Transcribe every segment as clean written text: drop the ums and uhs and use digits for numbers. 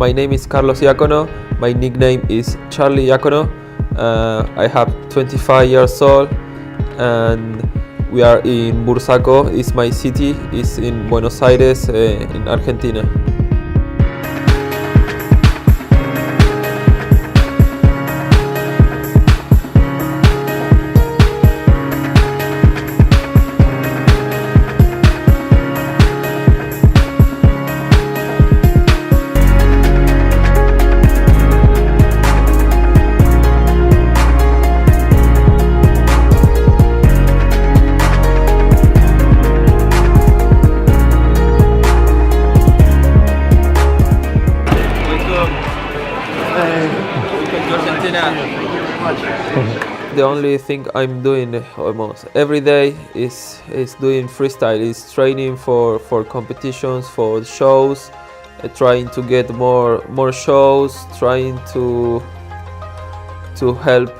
My name is Carlos Iacono. My nickname is Charly Iacono. I have 25 years old and we are in Bursaco. It's my city. It's in Buenos Aires, in Argentina. The only thing I'm doing almost every day is doing freestyle. Is training for competitions, for shows, trying to get more shows, trying to help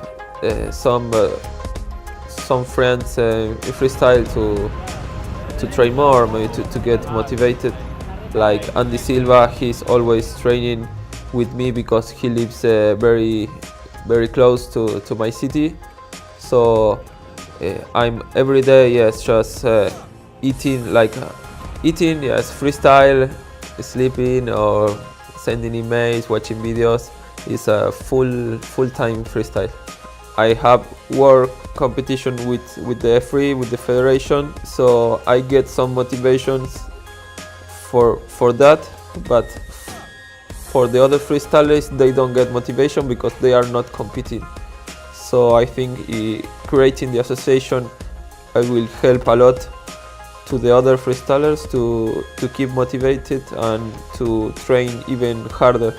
some friends in freestyle to train more, maybe to get motivated. Like Andy Silva, he's always training with me because he lives very close to my city. So I'm every day, yes, just eating, yes, freestyle, sleeping or sending emails, watching videos. It's a full-time freestyle. I have work competition with the FRE, with the federation, so I get some motivations for that, but for the other freestylers, they don't get motivation because they are not competing. So I think creating the association will help a lot to the other freestylers to keep motivated and to train even harder.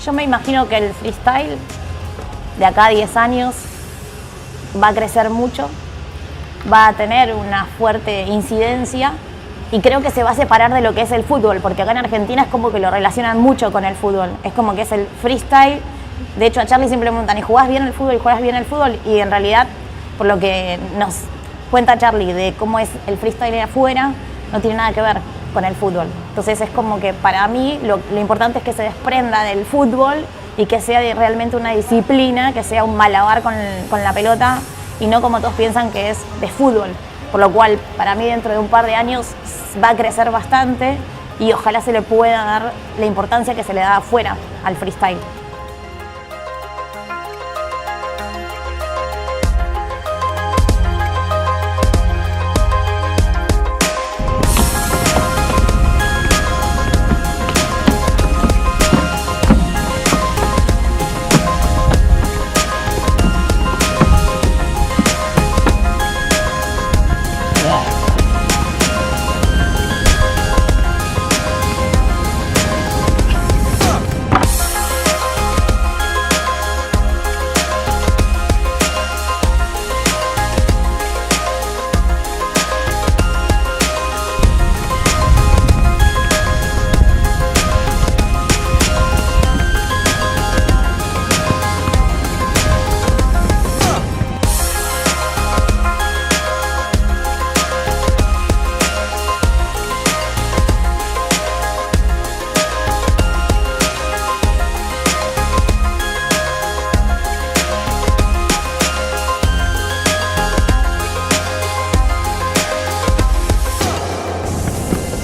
Yo me imagino que el freestyle de acá a 10 años va a crecer mucho, va a tener una fuerte incidencia y creo que se va a separar de lo que es el fútbol, porque acá en Argentina es como que lo relacionan mucho con el fútbol. Es como que es el freestyle. De hecho, a Charly siempre le preguntan, ¿y jugás bien el fútbol? ¿Y juegas bien el fútbol? Y en realidad, por lo que nos cuenta Charly de cómo es el freestyle afuera, no tiene nada que ver con el fútbol. Entonces es como que para mí lo importante es que se desprenda del fútbol y que sea realmente una disciplina, que sea un malabar con la pelota y no como todos piensan que es de fútbol. Por lo cual, para mí, dentro de un par de años va a crecer bastante y ojalá se le pueda dar la importancia que se le da afuera al freestyle.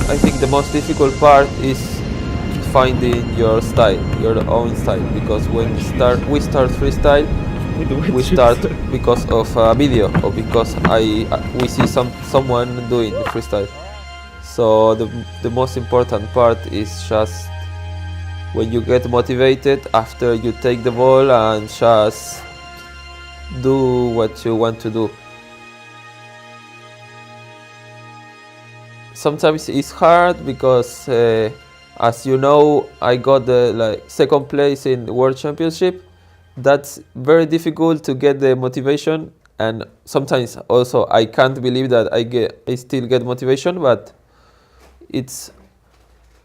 I think the most difficult part is finding your style, your own style, because when we start freestyle, we start because of a video or because we see someone doing freestyle. So the most important part is just when you get motivated after you take the ball and just do what you want to do. Sometimes it's hard because, as you know, I got the second place in the World Championship. That's very difficult to get the motivation, and sometimes also I can't believe that I still get motivation. But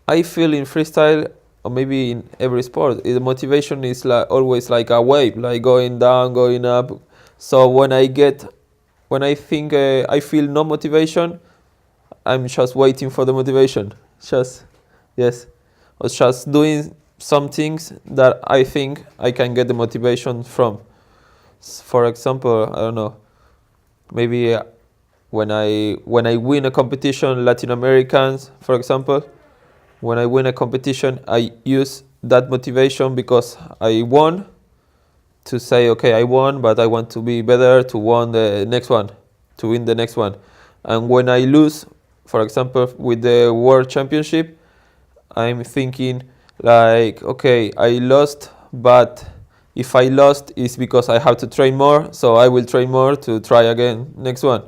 I feel in freestyle, or maybe in every sport, the motivation is always like a wave, like going down, going up. So when I think I feel no motivation, I'm just waiting for the motivation. Yes. Or just doing some things that I think I can get the motivation from. For example, I don't know, maybe when I win a competition, Latin Americans, for example, when I win a competition, I use that motivation because I won to say, okay, I won, but I want to be better to win the next one, to win the next one. And when I lose, for example, with the World Championship, I'm thinking like, okay, I lost, but if I lost, it's because I have to train more, so I will train more to try again next one.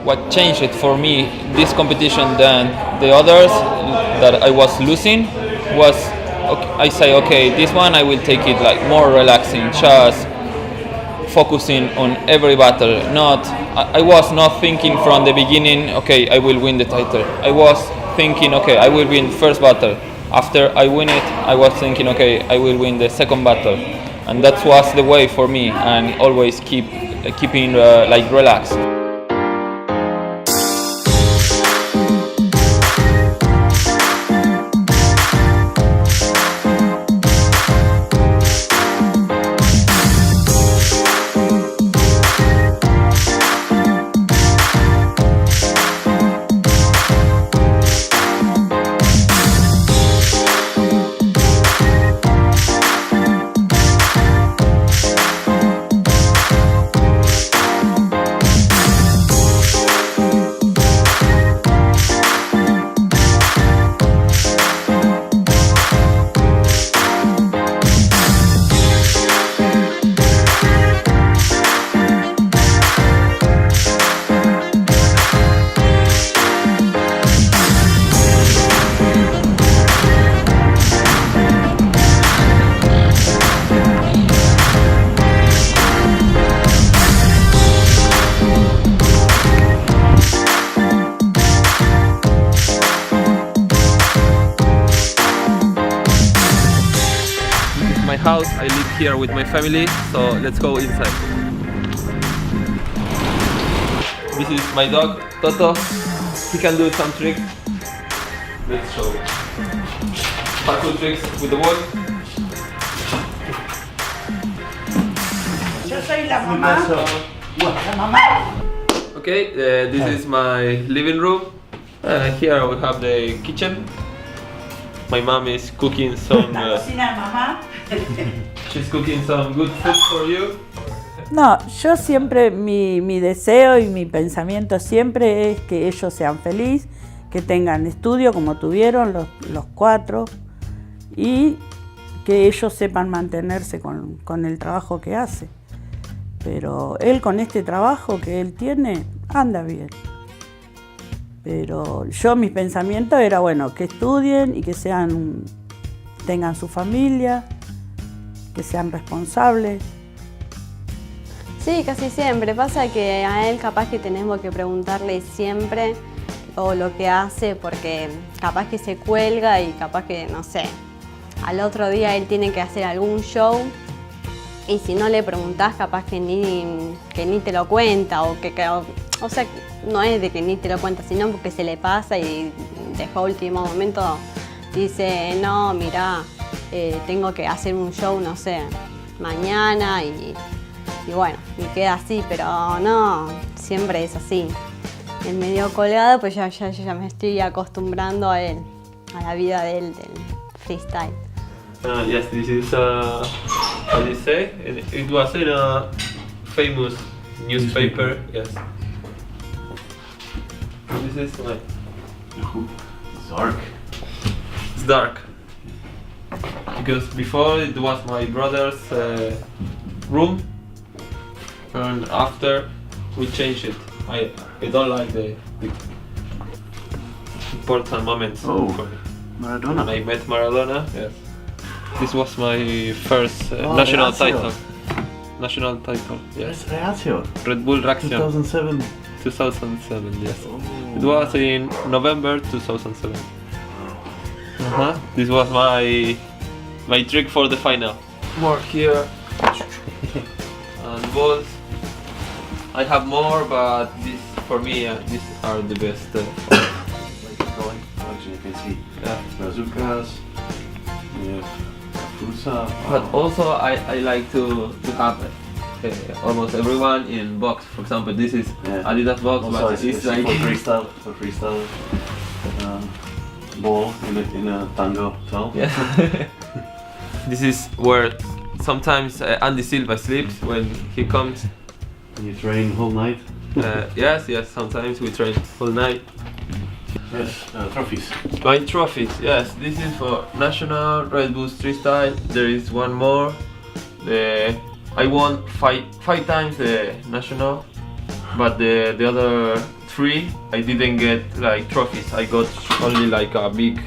What changed it for me, this competition than the others that I was losing, was okay, I say, okay, this one I will take it like more relaxing, just focusing on every battle. I was not thinking from the beginning, okay, I will win the title. I was thinking, okay, I will win first battle. After I win it, I was thinking, okay, I will win the second battle. And that was the way for me, and always keeping like relaxed. House. I live here with my family, so let's go inside. This is my dog, Toto. He can do some tricks. Let's show you. Parkour tricks with the wall. Yo soy la mamá. La mamá. Okay, this is my living room. Here we have the kitchen. My mom is cooking some. La cocina de mamá. She's cooking some good food for you. No, yo siempre, mi deseo y mi pensamiento siempre es que ellos sean felices, que tengan estudio como tuvieron los cuatro y que ellos sepan mantenerse con el trabajo que hace. Pero él con este trabajo que él tiene, anda bien. Pero yo, mi pensamiento era, bueno, que estudien y que tengan su familia, que sean responsables. Sí, casi siempre. Pasa que a él capaz que tenemos que preguntarle siempre todo lo que hace, porque capaz que se cuelga y capaz que, no sé, al otro día él tiene que hacer algún show y si no le preguntás capaz que ni te lo cuenta o sea, no es de que ni te lo cuenta, sino porque se le pasa y después a último momento dice, no, mirá, tengo que hacer un show, no sé, mañana y bueno, y queda así, pero no, siempre es así. El medio colgado, pues ya me estoy acostumbrando a él, a la vida de él, del freestyle. Yes, this is, how do you say? It was in a famous newspaper, yes. This is my... It's dark. It's dark. Because before it was my brother's room, and after we changed it. I don't like the important moments Oh, for me. Maradona. When I met Maradona, yes. This was my first Oh, national Lazio. title. National title, yes. Yes, Lazio. Red Bull Reaction 2007. 2007, yes. Oh. It was in November 2007. This was my trick for the final. More here. And balls. I have more, but this, for me, these are the best. Going. Actually, you can see Yeah. bazookas, we have futsal. But also I like to have almost everyone in box. For example, this is Adidas box, Also, but it's it's like for freestyle ball in a tango 12. yeah. This is where sometimes Andy Silva sleeps when he comes. You train whole night. Yes, sometimes we train all night. Yes, trophies. My trophies, yes, this is for National Red Bull Freestyle. There is one more. I won five times the National, but the other 3 I didn't get like trophies. I got only like a big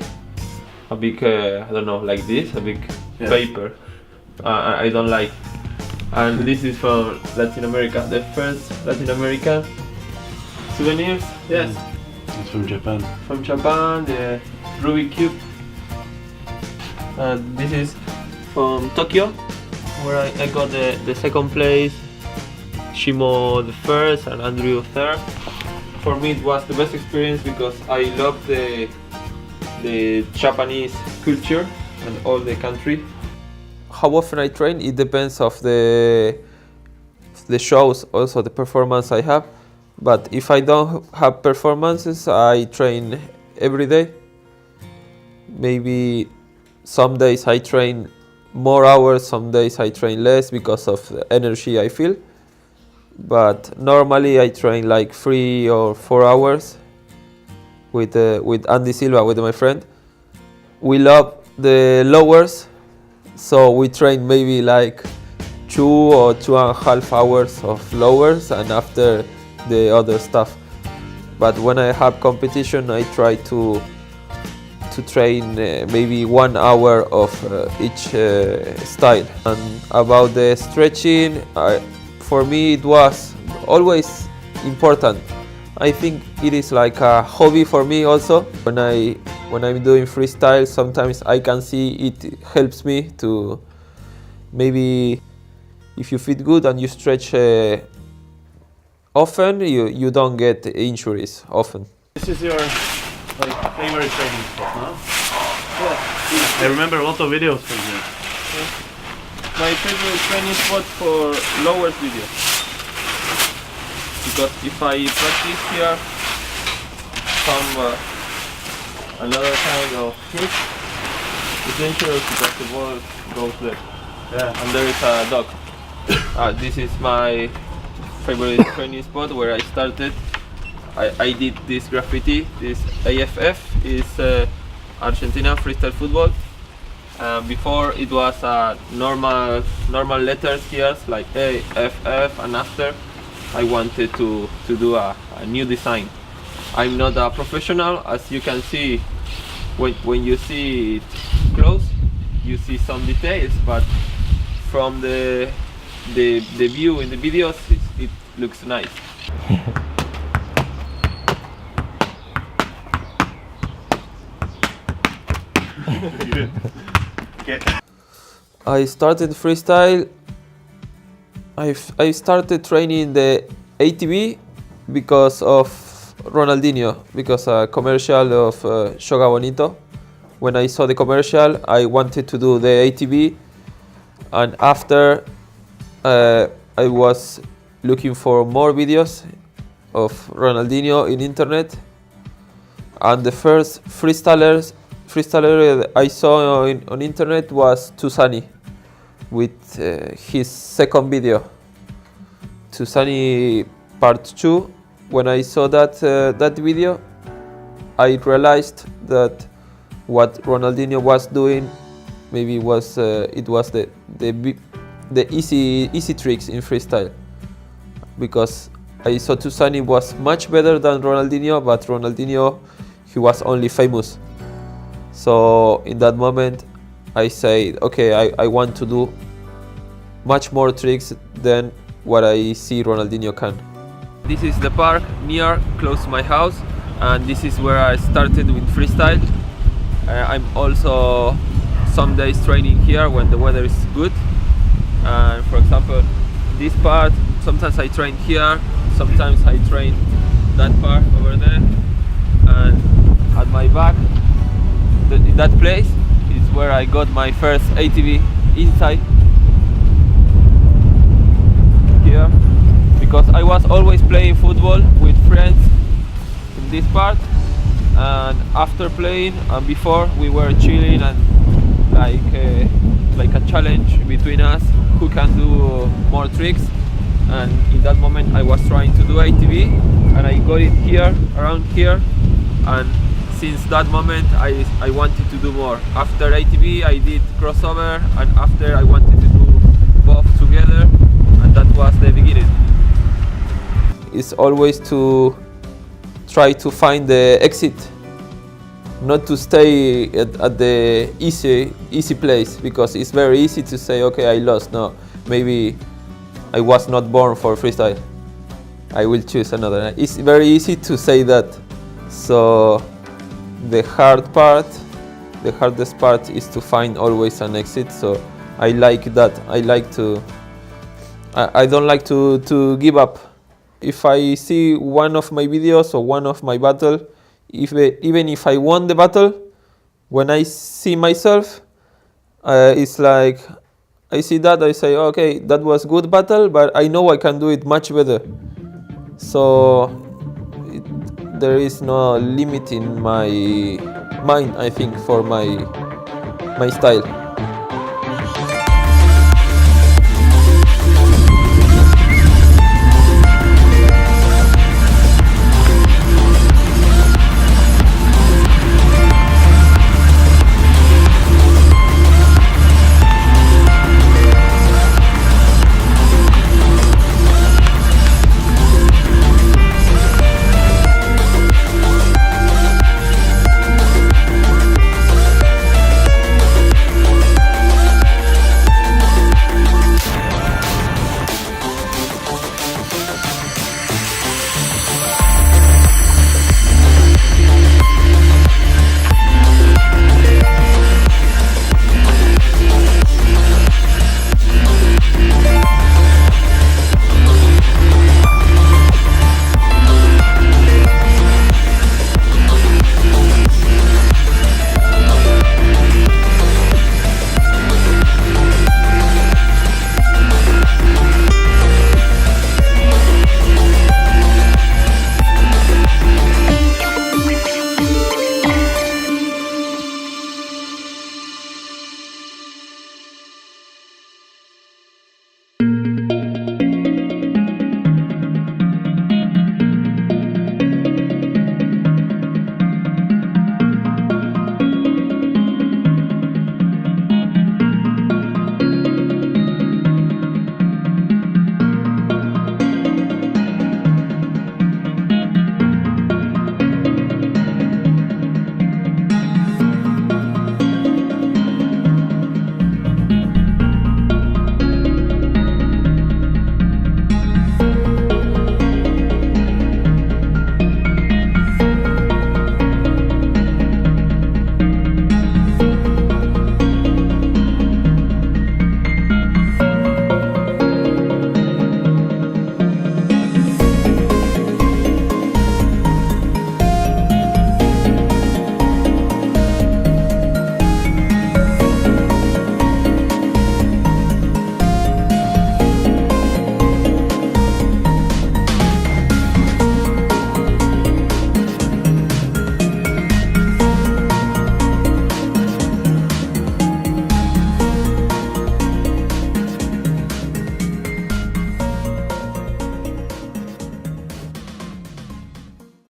I don't know, like this, a big paper. I don't like. And this is from Latin America, the first Latin American souvenirs. Yes. It's from Japan. From Japan, the Rubik Cube. This is from Tokyo, where I got the second place, Shimo the first and Andrew third. For me it was the best experience because I love the Japanese culture and all the country. How often I train, it depends of the shows, also the performance I have. But if I don't have performances, I train every day. Maybe some days I train more hours, some days I train less because of the energy I feel. But normally I train like 3 or 4 hours with Andy Silva, with my friend. We love the lowers, so we train maybe like 2 or 2.5 hours of lowers and after the other stuff. But when I have competition, I try to train maybe 1 hour of each style. And about the stretching, for me it was always important. I think it is like a hobby for me also. When I'm doing freestyle, sometimes I can see it helps me to maybe if you feel good and you stretch often, you don't get injuries often. This is your favorite training spot, no? Yeah. I remember a lot of videos from here. Yeah. My favorite training spot for lowers video. Because if I practice here some another kind of trick, it's dangerous because the ball goes there. Yeah. And there is a dog. This is my favorite training spot where I started. I did this graffiti. This AFF is Argentina Freestyle Football. Before it was normal letters here like AFF, and after I wanted to do a new design. I'm not a professional, as you can see. When you see it close, you see some details, but from the view in the videos, it looks nice. I started freestyle. I started training the ATV because of Ronaldinho, because a commercial of Yoga Bonito. When I saw the commercial, I wanted to do the ATV, and after I was looking for more videos of Ronaldinho in internet, and the first freestyler I saw on internet was Tusani with his second video, Tusani Part 2. When I saw that video, I realized that what Ronaldinho was doing maybe it was the easy tricks in freestyle, because I saw Tusani was much better than Ronaldinho, but Ronaldinho, he was only famous. So in that moment I say, okay, I want to do much more tricks than what I see Ronaldinho can. This is the park close to my house, and this is where I started with freestyle. I'm also some days training here when the weather is good. And for example, this part, sometimes I train here, sometimes I train that part over there. And at my back, in that place, is where I got my first ATV inside here, because I was always playing football with friends in this part, and after playing and before we were chilling and like a challenge between us who can do more tricks, and in that moment I was trying to do ATV and I got it here, around here, and since that moment I wanted to do more. After ATV I did crossover, and after I wanted to do both together, and that was the beginning. It's always to try to find the exit, not to stay at the easy place, because it's very easy to say, okay, I lost. No, maybe I was not born for freestyle, I will choose another. It's very easy to say that. So the hardest part is to find always an exit. So I like that. I don't like to give up. If I see one of my videos or one of my battle, even if I won the battle, when I see myself, it's like I see that, I say, okay, that was good battle, but I know I can do it much better. So there is no limit in my mind, I think, for my style.